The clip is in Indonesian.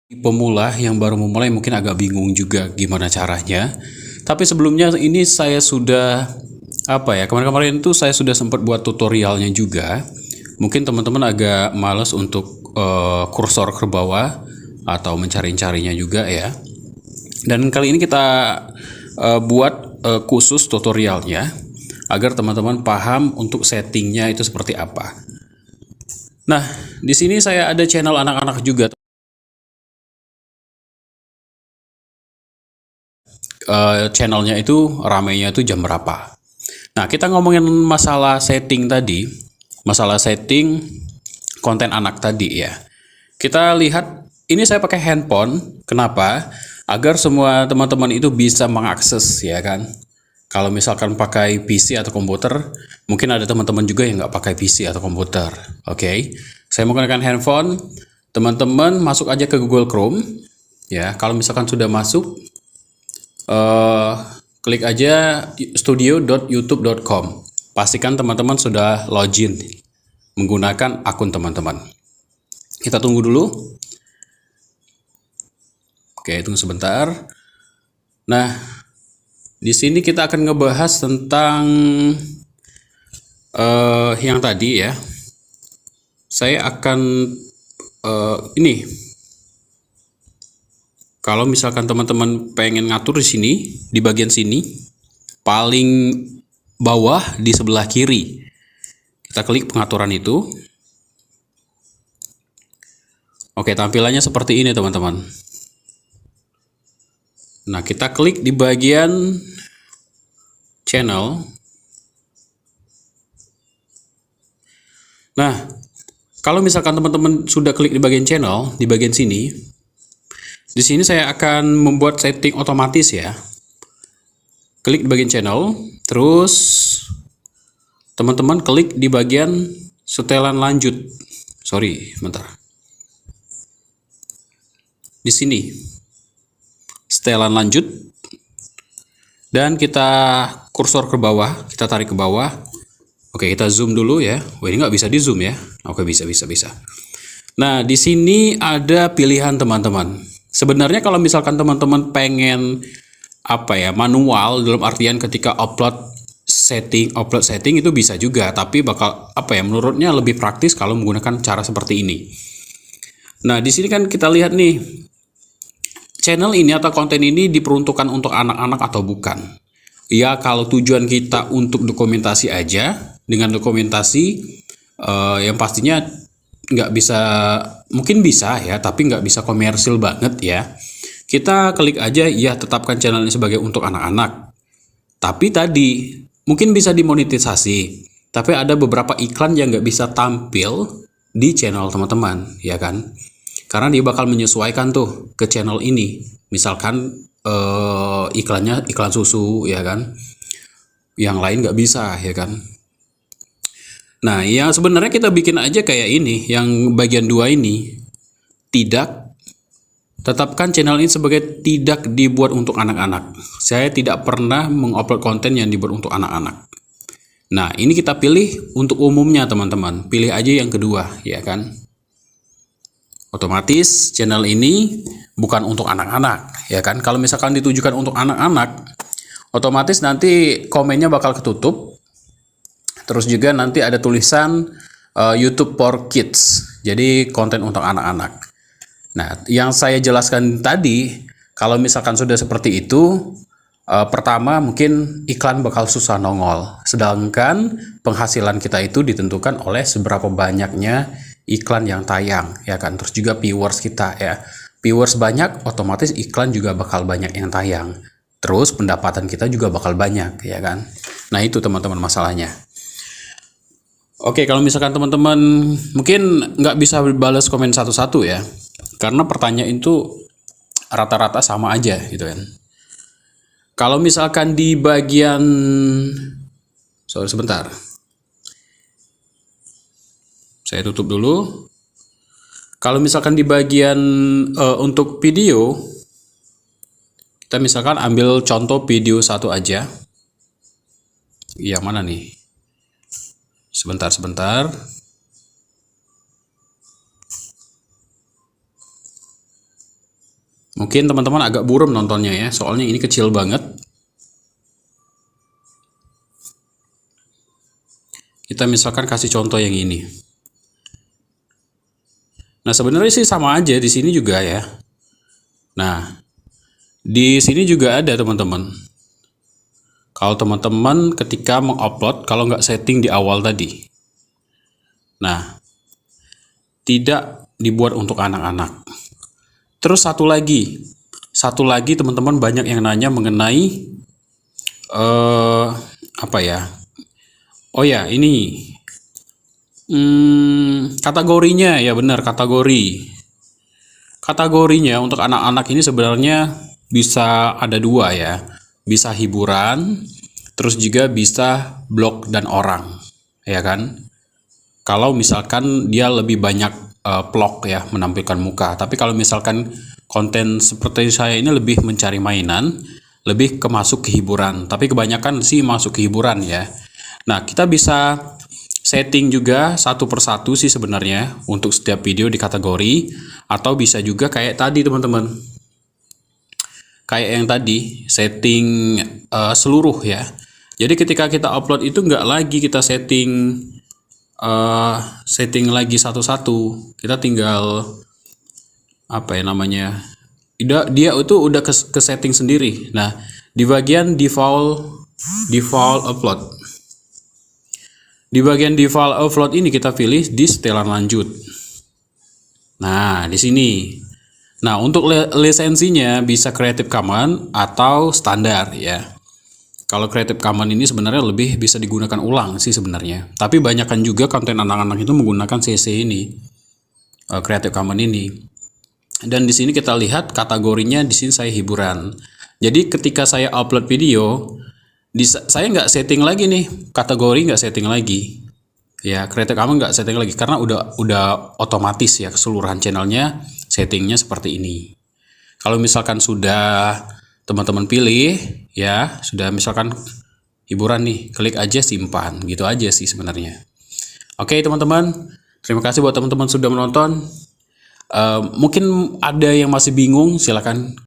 Pemula yang baru memulai mungkin agak bingung juga gimana caranya. Tapi sebelumnya ini saya sudah kemarin-kemarin itu saya sudah sempat buat tutorialnya juga. Mungkin teman-teman agak males untuk kursor ke bawah atau mencari-carinya juga ya. Dan kali ini kita buat khusus tutorialnya agar teman-teman paham untuk settingnya itu seperti apa. Nah, di sini saya ada channel anak-anak juga. Channelnya itu ramainya itu jam berapa. Nah, kita ngomongin masalah setting tadi, masalah setting konten anak tadi ya. Kita lihat, ini saya pakai handphone, kenapa? Agar semua teman-teman itu bisa mengakses ya kan. Kalau misalkan pakai PC atau komputer, mungkin ada teman-teman juga yang nggak pakai PC atau komputer. Oke, saya menggunakan handphone, teman-teman masuk aja ke Google Chrome, ya. Kalau misalkan sudah masuk, klik aja studio.youtube.com. Pastikan teman-teman sudah login menggunakan akun teman-teman. Kita tunggu dulu. Oke, tunggu sebentar. Nah, di sini kita akan ngebahas tentang yang tadi ya. Saya akan ini. Kalau misalkan teman-teman pengen ngatur di sini, di bagian sini, paling bawah di sebelah kiri, kita klik pengaturan itu. Oke, tampilannya seperti ini teman-teman. Nah, kita klik di bagian channel. Nah, kalau misalkan teman-teman sudah klik di bagian channel, di bagian sini, di sini saya akan membuat setting otomatis ya. Klik di bagian channel, terus teman-teman klik di bagian setelan lanjut. Sorry, bentar. Di sini, setelan lanjut, dan kita kursor ke bawah, kita tarik ke bawah. Oke, kita zoom dulu ya. Wah, ini nggak bisa di zoom ya. Oke, bisa. Nah, di sini ada pilihan teman-teman. Sebenarnya kalau misalkan teman-teman pengen manual dalam artian ketika upload setting itu bisa juga, tapi bakal menurutnya lebih praktis kalau menggunakan cara seperti ini. Nah, di sini kan kita lihat nih, channel ini atau konten ini diperuntukkan untuk anak-anak atau bukan. Ya, kalau tujuan kita untuk dokumentasi aja, dengan dokumentasi yang pastinya nggak bisa, mungkin bisa ya, tapi nggak bisa komersil banget ya. Kita klik aja, ya tetapkan channel ini sebagai untuk anak-anak. Tapi tadi, mungkin bisa dimonetisasi, tapi ada beberapa iklan yang nggak bisa tampil di channel teman-teman, ya kan? Karena dia bakal menyesuaikan tuh ke channel ini. Misalkan iklannya iklan susu, ya kan? Yang lain nggak bisa, ya kan? Nah, yang sebenarnya kita bikin aja kayak ini, yang bagian 2 ini. Tetapkan channel ini sebagai tidak dibuat untuk anak-anak. Saya tidak pernah mengupload konten yang dibuat untuk anak-anak. Nah, ini kita pilih untuk umumnya teman-teman. Pilih aja yang kedua, ya kan? Otomatis channel ini bukan untuk anak-anak, ya kan? Kalau misalkan ditujukan untuk anak-anak, otomatis nanti komennya bakal ketutup. Terus juga nanti ada tulisan YouTube for Kids, jadi konten untuk anak-anak. Nah, yang saya jelaskan tadi, kalau misalkan sudah seperti itu, pertama mungkin iklan bakal susah nongol. Sedangkan penghasilan kita itu ditentukan oleh seberapa banyaknya iklan yang tayang, ya kan? Terus juga viewers kita ya. Viewers banyak, otomatis iklan juga bakal banyak yang tayang. Terus pendapatan kita juga bakal banyak, ya kan? Nah, itu teman-teman masalahnya. Oke, kalau misalkan teman-teman mungkin nggak bisa balas komen satu-satu ya, karena pertanyaan itu rata-rata sama aja gitu kan. Kalau misalkan di bagian, sebentar, saya tutup dulu. Kalau misalkan di bagian untuk video, kita misalkan ambil contoh video satu aja. Yang mana nih? Sebentar. Mungkin teman-teman agak buram nontonnya ya, soalnya ini kecil banget. Kita misalkan kasih contoh yang ini. Nah, sebenarnya sih sama aja di sini juga ya. Nah, di sini juga ada teman-teman. Kalau teman-teman ketika mengupload, kalau nggak setting di awal tadi. Nah, tidak dibuat untuk anak-anak. Terus satu lagi teman-teman banyak yang nanya mengenai apa ya? Oh ya, ini kategorinya ya, benar, kategori. Kategorinya untuk anak-anak ini sebenarnya bisa ada dua ya, bisa hiburan, terus juga bisa blog dan orang, ya kan? Kalau misalkan dia lebih banyak vlog ya, menampilkan muka. Tapi kalau misalkan konten seperti saya ini lebih mencari mainan, lebih ke masuk ke hiburan. Tapi kebanyakan sih masuk ke hiburan ya. Nah, kita bisa setting juga satu persatu sih sebenarnya untuk setiap video di kategori, atau bisa juga kayak tadi teman-teman. Kayak yang tadi, setting seluruh ya. Jadi ketika kita upload itu nggak lagi kita setting lagi satu-satu, kita tinggal apa ya namanya, dia itu udah ke setting sendiri. Nah, di bagian default upload, di bagian default upload ini kita pilih di setelan lanjut. Nah, di sini. Nah, untuk lisensinya bisa Creative Commons atau standar ya. Kalau Creative Commons ini sebenarnya lebih bisa digunakan ulang sih sebenarnya. Tapi banyakkan juga konten anak-anak itu menggunakan CC ini, Creative Commons ini. Dan di sini kita lihat kategorinya, di sini saya hiburan. Jadi ketika saya upload video, saya nggak setting lagi nih, kategori nggak setting lagi. Ya, Creative Commons nggak setting lagi karena udah otomatis ya, keseluruhan channelnya settingnya seperti ini. Kalau misalkan sudah teman-teman pilih ya, sudah misalkan hiburan nih, klik aja simpan, gitu aja sih sebenarnya. Oke teman-teman, terima kasih buat teman-teman sudah menonton. Mungkin ada yang masih bingung, silakan